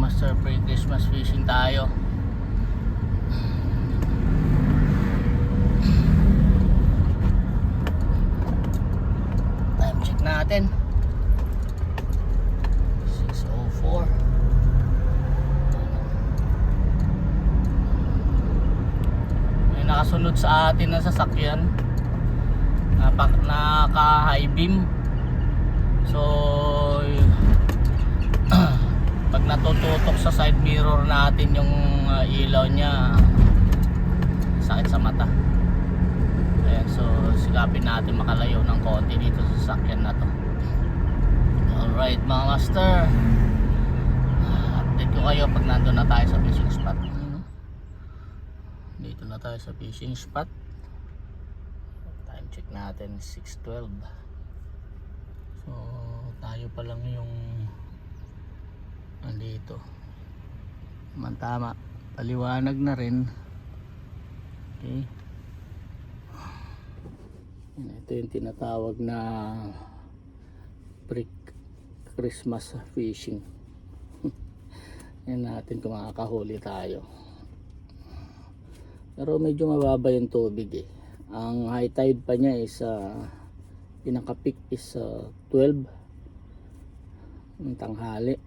master, pre-Christmas fishing tayo. Time check natin 6:04. May nakasunod sa atin na sasakyan, naka high beam. So pag natututok sa side mirror natin yung ilaw niya, sakit sa mata. Ayan, so silapin natin makalayo ng konti dito sa sasakyan na to. Alright mga master, update ko kayo pag nandun na tayo sa fishing spot. Dito na tayo sa fishing spot. Time check natin 6:12. So tayo pa lang yung andito. Tama, paliwanag na rin. Okay, ito yung tinatawag na pre-Christmas fishing. Yan natin kung makakahuli tayo. Pero medyo mababa yung tubig eh. Ang high tide pa niya is pinaka-peak is 12 ng tanghali.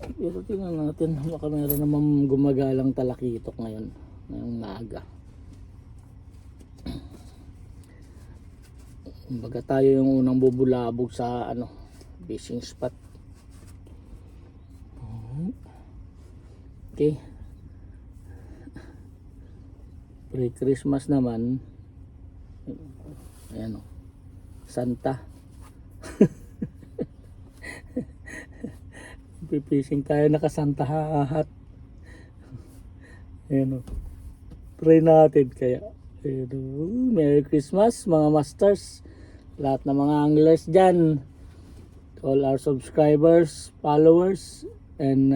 Pero tingnan natin, baka meron naman gumagalang talakitok ngayong maaga. Baga tayo yung unang bubulabog sa fishing spot. Okay, pre-Christmas naman. Ayan o, Santa. Pipishing tayo naka-Santa hat. Ayan o, try natin kaya. Ayan o, Merry Christmas mga masters, lahat ng mga anglers dyan, all our subscribers, followers, and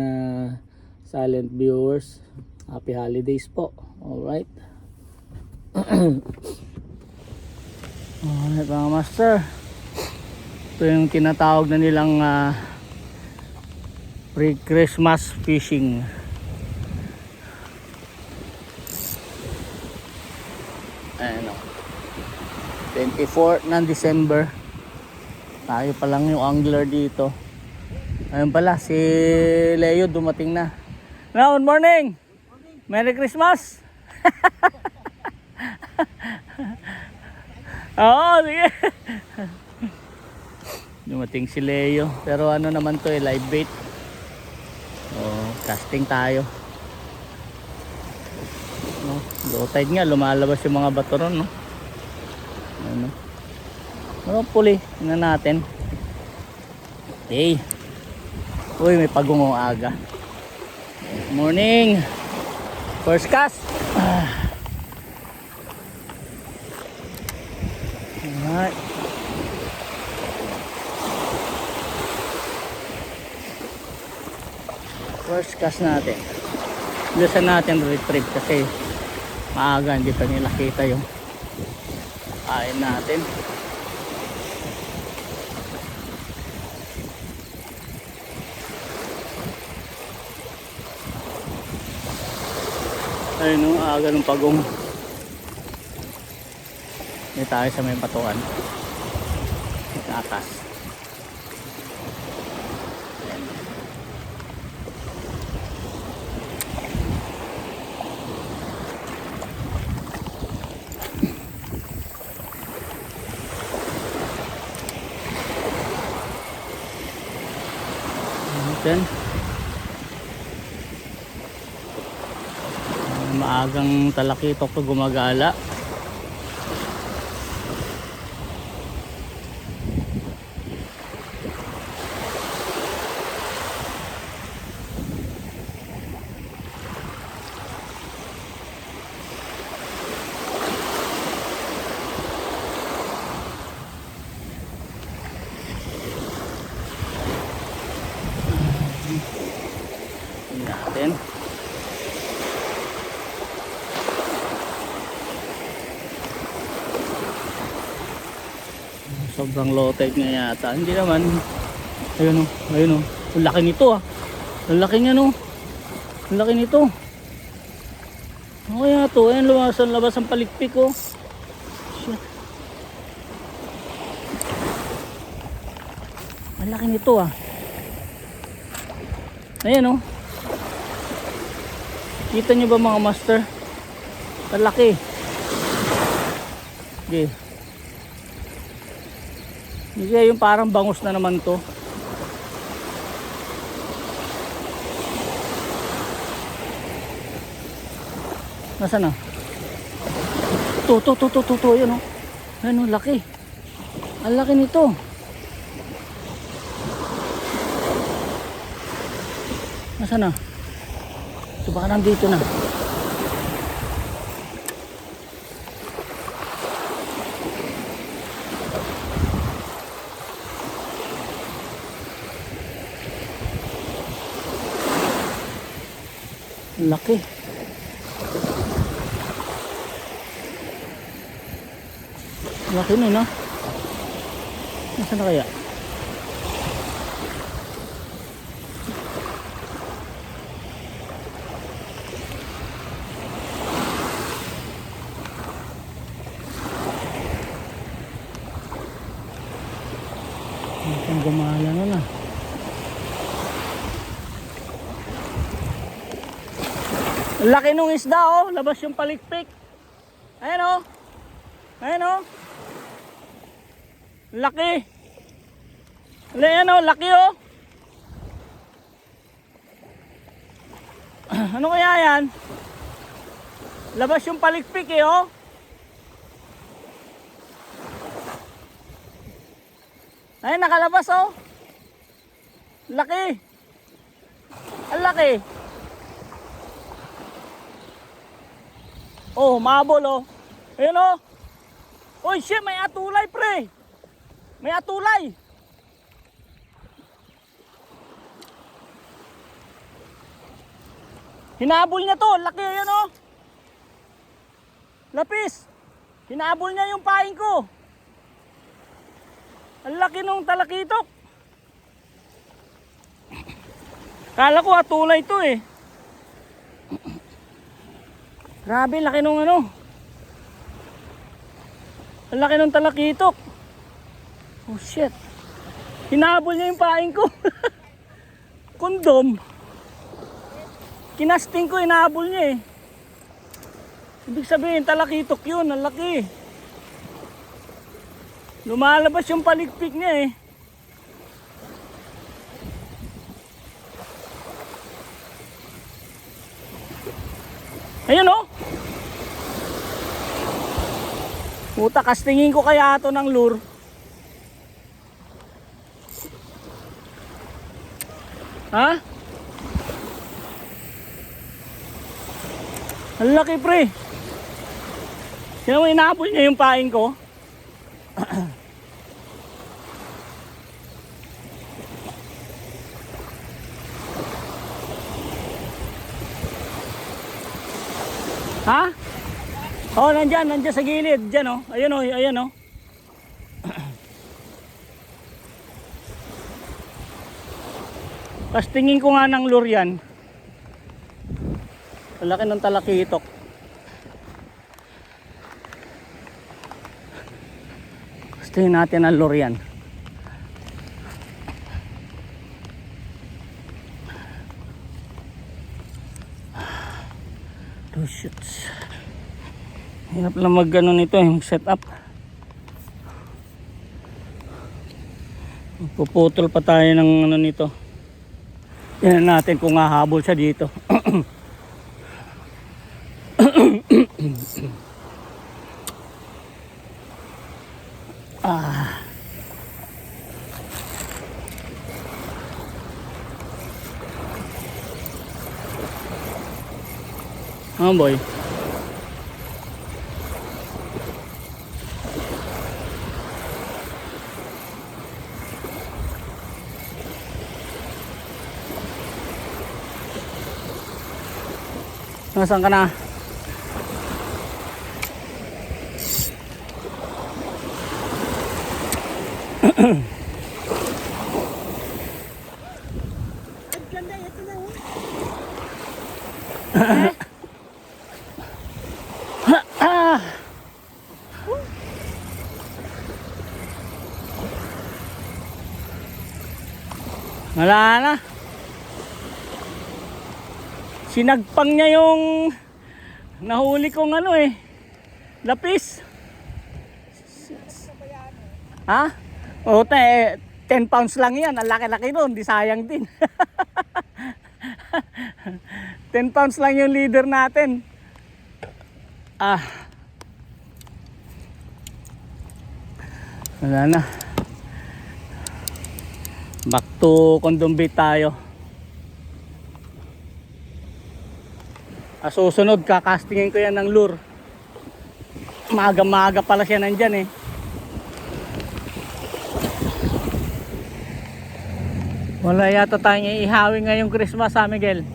silent viewers. Happy holidays po. Alright. Alright mga master, ito yung tinatawag na nilang pre-Christmas fishing. Ayan o, 24 ng December. Tayo pa lang yung angler dito. Ayun pala, si Leo dumating na. Good morning! Merry Christmas! Oo, sige. Dumating si Leo. Pero ano naman to live bait. Casting tayo. Low tide nga, lumalabas yung mga bato ron, no? Ano puli, tingnan natin. Okay. Uy, may pagungong aga. Morning. First cast. Alright. First cast natin. Bilisan natin retrieve kasi maaga, hindi pa nila kita yung kain natin. Ayun o, aga ng pagong. Hindi tayo sa may batuan. Atas. Then maagang talakitok to gumagala. Natin sobrang low tide nga yata, hindi naman. Ayun o, ayun o. Ang laki nito ah. Ang laki niya no. Ang laki nito. Ano kaya to? Ayan, labas ang palikpik oh. Shit. Ang laki nito ah. Ayan oh. Kita nyo ba mga master? Ang laki. Okay. Hindi yung parang bangus na naman to. Nasaan na? To. Yan o. Yan o, laki. Ang laki nito. Nasaan na? Ito baka nandito na. Laki. Laki nun ha. Nasaan na kaya? Ang gumala nun ah. Laki nung isda oh, labas yung palikpik. Ayan oh. Ayan oh. Laki. Ayan oh, laki oh. Ano kaya yan? Labas yung palikpik eh oh. Ayan, nakalabas oh. Laki. Ang laki. Oh, mabol oh. Ayun oh. Oy, shit, may atulay pre. May atulay. Hinabol niya to, laki ayun oh. Lapis. Hinabol niya yung paing ko. Ang laki nung talakitok. Kala ko atulay to eh. Grabe, laki nung ano. Ang laki nung talakitok. Oh shit. Hinabol niya yung paing ko. Kondom. Kinasting ko, hinabol niya eh. Ibig sabihin, talakitok yun. Ang laki. Lumalabas yung palikpik niya eh. Ayun oh. Puta, kastingin ko kaya ito ng lure. Ha? Ang laki pre. Sino mo, inapol niya yung paing ko? Ha? Oh, nandyan sa gilid. Dyan oh. Ayun oh, ayan oh. Tapos tingin ko nga ng lure yan. Ang laki ng talakitok. Tapos tingin natin ang lure yan. Oh shoots. Hirap lang mag ano nito yung set up. Puputol pa tayo ng ano nito. Tingnan natin kung hahabol siya dito. Ah. Oh boy. Nasaan ka na? maganda. Ito lang. Ah! Wala na. Sinagpang niya yung nahuli kong ano eh. Lapis. Ha? O, 10 pounds lang yan. Ang laki-laki doon. Di sayang din. 10 pounds lang yung leader natin. Ah. Wala na. Back to Condom Bay tayo. Susunod, kakastingin ko yan ng lure. Maaga-maaga pala siya nandyan eh. Wala yata tayong iihawin ngayong Christmas ha, Miguel.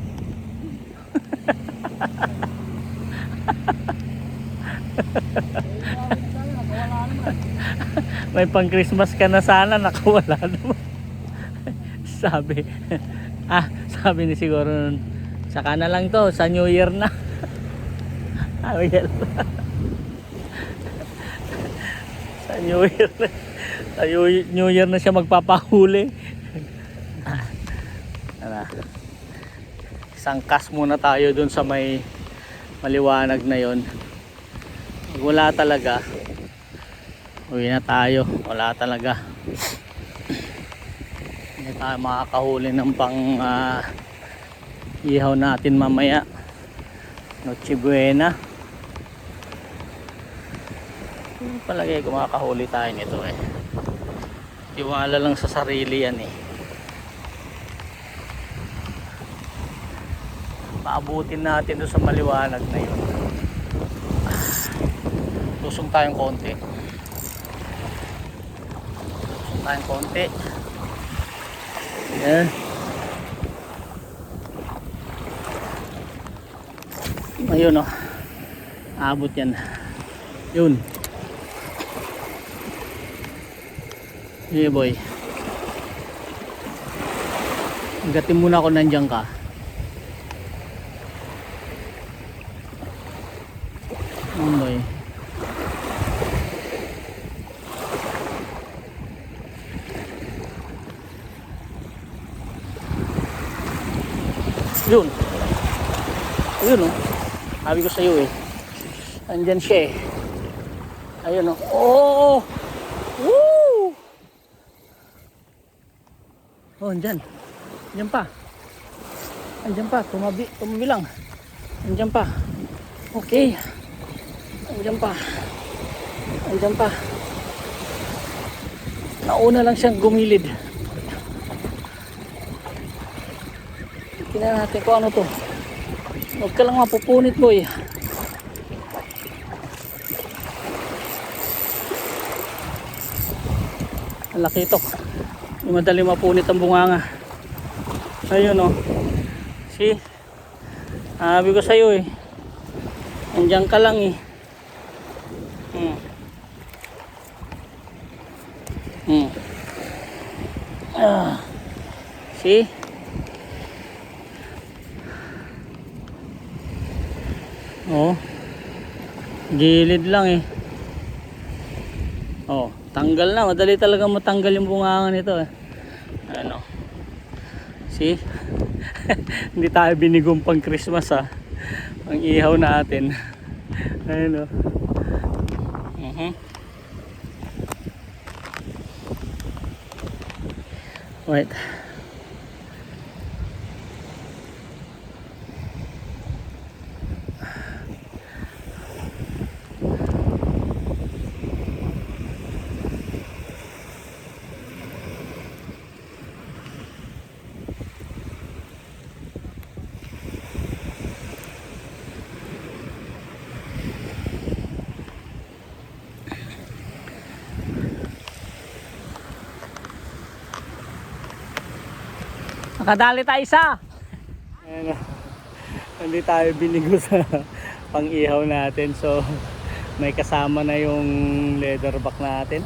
May pang Christmas ka na sana, nakawala naman. Sabi sabi ni siguro nun, saka na lang to, sa New Year na. Miguel. Sa New Year na, sa New Year na siya magpapahuli. Isang cast muna tayo dun sa may maliwanag na yon. Wala talaga, uwi na tayo. Wala talaga, hindi tayo makakahuli ng pang ihaw natin mamaya. Noche Buena. Palagay ko makakahuli tayo nito eh. Iwala lang sa sarili yan eh. Paabutin natin doon sa maliwanag na yun. Lusong tayong konti. Lusong tayong konti. Yan. Ayun oh. Abot yan. Yun. Hey boy. Gatin muna ako nandiyan ka. Boy. Yun. Ayun oh. Sabi ko sa iyo eh. Andyan siya eh. Ayun oh. Oh! Woo! Oh, andyan. Andyan pa. Andyan pa. Tumabi lang. Andyan pa. Okay. Andyan pa. Andyan pa. Nauna lang siyang gumilid. Tingnan natin kung ano to. Huwag ka lang mapupunit boy. Ang laki ito. Hindi madali mapunit ang bunganga. Ayun o. See? Sabi ko sa'yo eh. Andiyan ka lang eh. See? Oh. Gilid lang eh. Oh, tanggal na. Madali talaga matanggal yung bungangan nito eh. Ano? See? Hindi tayo binigong pang Christmas ha. Ang ihaw natin. Ayun oh. Wait. Nakadali tayo isa. Ayan, hindi tayo binigo sa pang-ihaw natin. So may kasama na yung leatherback natin.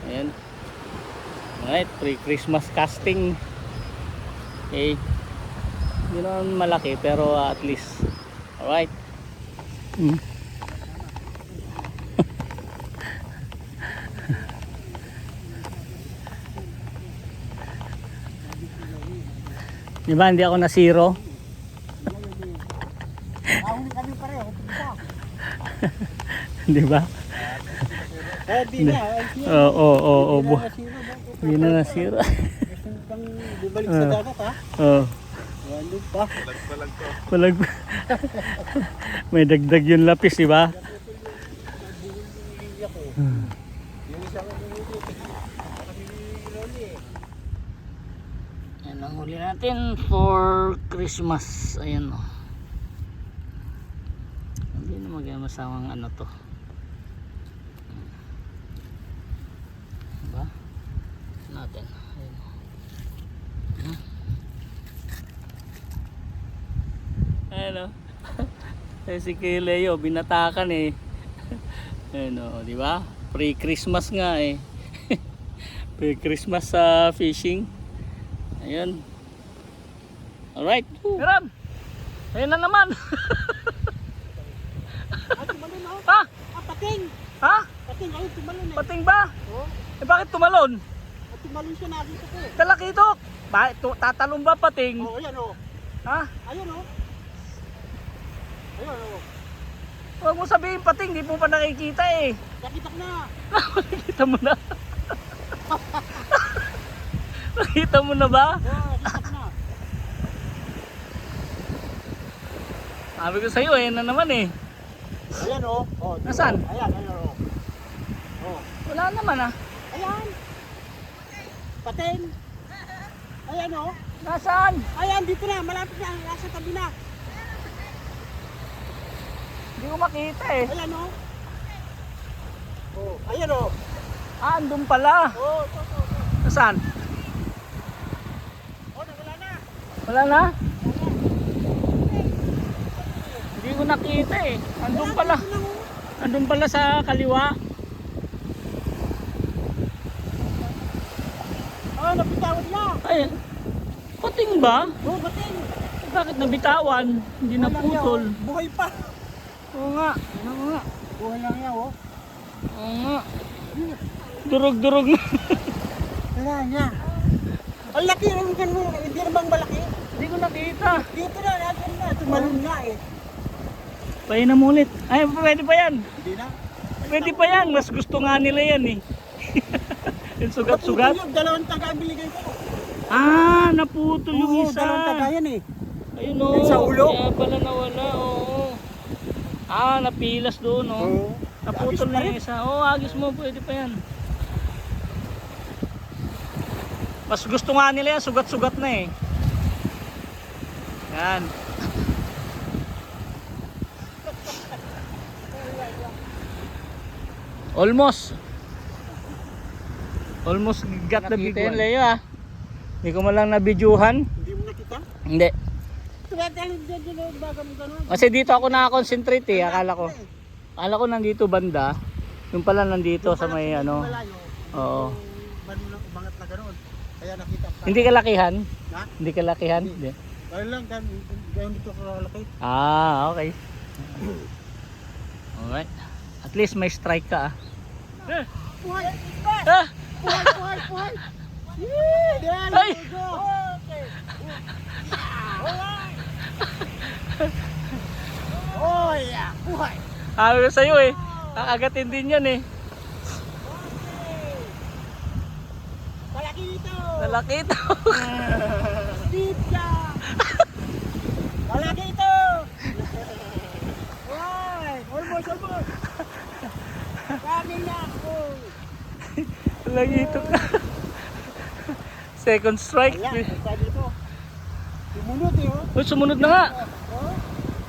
Ayan. Alright, pre-Christmas casting. Okay. Hindi naman malaki pero at least. Alright. Diba hindi ako na zero? Ahuli kami pareho. Diba? Di na. Oo. Hindi na na zero. Gusto pang bumalik sa dagat ha? Oo. Walo pa. Walang may dagdag yung lapis, diba? Yung isang Yan ang huli natin for Christmas. Ayan o. Hindi na magmasamang ano to. Diba? Natin. Ayan o. Ayan o. Si kay Leo, binatakan eh. Ayan o, diba? Pre-Christmas nga eh. Pre-Christmas sa fishing. Ayun. Alright. Meron. Ayun na naman. tumalon ako. Ha? Pating. Ha? Pating, ayun tumalon eh. Pating ba? Oh, Eh bakit tumalon? tumalon siya nakita ko eh. Talakitok. Bakit tatalon ba pating? Oh, ayan oh. Ha? Ayun oh. Ayun oh. Huwag mo sabihin pating, di mo pa nakikita eh. Nakita ko na. Nakita mo na. Nakita mo na ba? Oh, nakita ko na. Sabi ko sa'yo, ayan na naman eh. Ayan oh. Oh, Nasaan? Ayan, ayan oh. Oh. Wala naman ah. Ayan. Pating. Ayan oh. Nasaan? Ayan, dito na. Malapit na. Nasa tabi na. Hindi ko makita eh. Ayan oh. Oh, ayan oh. Ah, andun pala. Oh, ito. Nasaan? Oh, nawala na. Wala na? Hindi ko nakita eh. Andun pala. Andun pala sa kaliwa. Oh, napitawan na. Ay, pating ba? Oh, bating. Eh, bakit nabitawan? Hindi naputol. Buhay pa. Oo nga. Oo nga. Buhay lang yan oh. Oo nga. Durog-durog na. Wala niya. Ang laki ng mo. Hindi naman malaki. Hindi ko nakita. Dito na, natin na. Tumalun na eh. Painom ulit. Ay, pwede pa yan. Hindi na. Pwede pa yan. Mas gusto nga nila yan eh. Yung sugat-sugat. Yung dalawang taga ang binigay ko. Ah, naputol yung Oo, isa. dalawang taga yan eh. Ayun o. Yung sa ulo. Kaya pala nawala. Oo. Ah, napilas doon o. Oo. Naputol Agis pa na rin. yung isa. Oo, agis mo. Pwede pa yan. Mas gusto nga nila yan. Sugat-sugat na eh. Yan. Almost got the big one. Leo ah. Hindi ko man lang nabidyuhan. Hindi mo nakita? Hindi. Tumatalon dyan yung bagam gano'n. Kasi dito ako nakakonsentrate eh. Akala ko nandito banda. Yung pala nandito sa may ano. Malayo. Oo. Manunang umangat na gano'n. Kaya nakita pa. Hindi kalakihan? Ha? Hindi kalakihan? Hindi. Dahil lang, gano'n dito ko laki. Ah, okay. Alright. At least may strike ka ah. Puhay! Ah! Puhay! Yeah! Ay! Go! Okay! Oh yeah! Puhay! Sabi ko sa'yo eh. Kakagatin din yan eh. Malaki ito! Lalaki ito. Pizza! Malaki ito! Puhay! Almost! Kami na ako! Lalaki ito ka. Second strike. Ayan, sabi ko. Sumunod eh oh! Uy, sumunod na nga. Oh!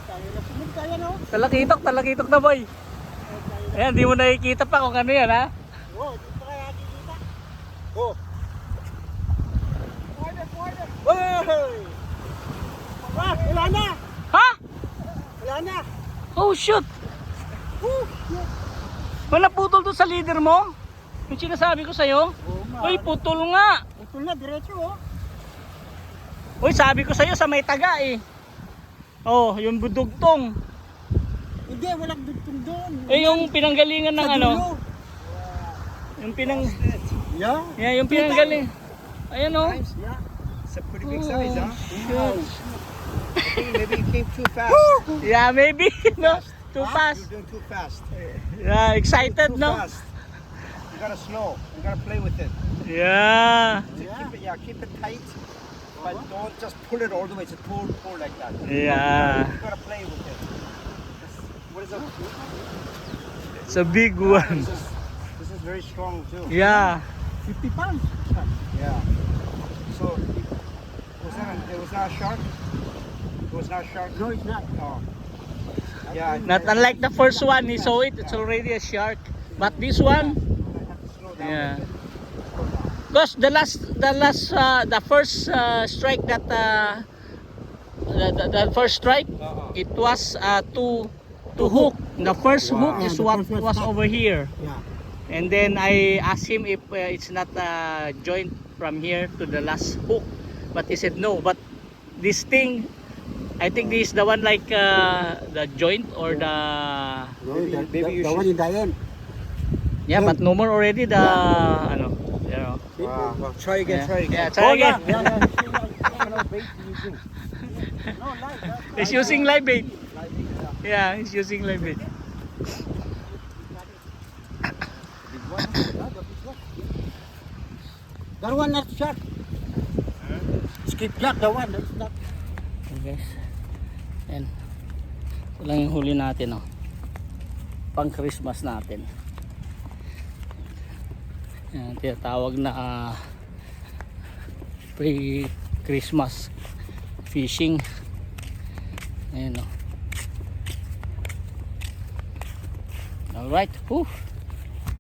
Tayo na sumunod tayo no? Talakitok na boy. Ayan, di mo nakikita pa kung ano yan ha. Oh, dito kaya nakikita. Oh! Hoy! Ah, wala na! Ha? Wala na! Oh shoot. Wala putol to sa leader mo? Yung sinasabi ko sa'yo? Oh, Uy, putol nga. Putol na, diretso oh. Uy, sabi ko sa'yo sa may taga eh. Oh, yung budugtong. Hindi, walang dugtong doon. Eh, yung pinanggalingan ng Sa ano. dulo. Yung pinang... Yeah. Yeah, yung pinanggaling. Ayan oh. Yeah. It's a pretty big size, huh? Shoot. I think maybe you came too fast. Yeah, maybe. No? Too fast. You're doing too fast. Yeah, excited, Too no? fast. You gotta slow. You gotta play with it. Yeah. Keep it tight. But don't just pull it all the way. Just pull like that. Yeah. You gotta play with it. What is that? It's a big one. This is very strong too. Yeah. 50 pounds. Yeah. So, it was not a shark? It was not a shark? No, it's not. Oh. Yeah. Not unlike the first one, he saw it, it's already a shark. But this one, Slow down. yeah. Because the first strike that the first strike, it was to hook. The first hook Yeah, is the what first was was cut. over here. Yeah. And then I asked him if it's not a joint from here to the last hook, but he said no. But this thing, I think this is the one like the joint or the No, maybe you the should- one in the end. yeah, but no more already the ano, you know. Wow. Well, try again. Yeah. Try again. Yeah, try again. No, like that. He's using live bait. Yeah, he's using live bait. That one not shot. Skip jack, the one that's not. Okay guys. Yan. Ito lang yung huli natin, oh. Pang Christmas natin. Yan, tinatawag na pre-Christmas fishing. Ayan, oh. Alright. Whew.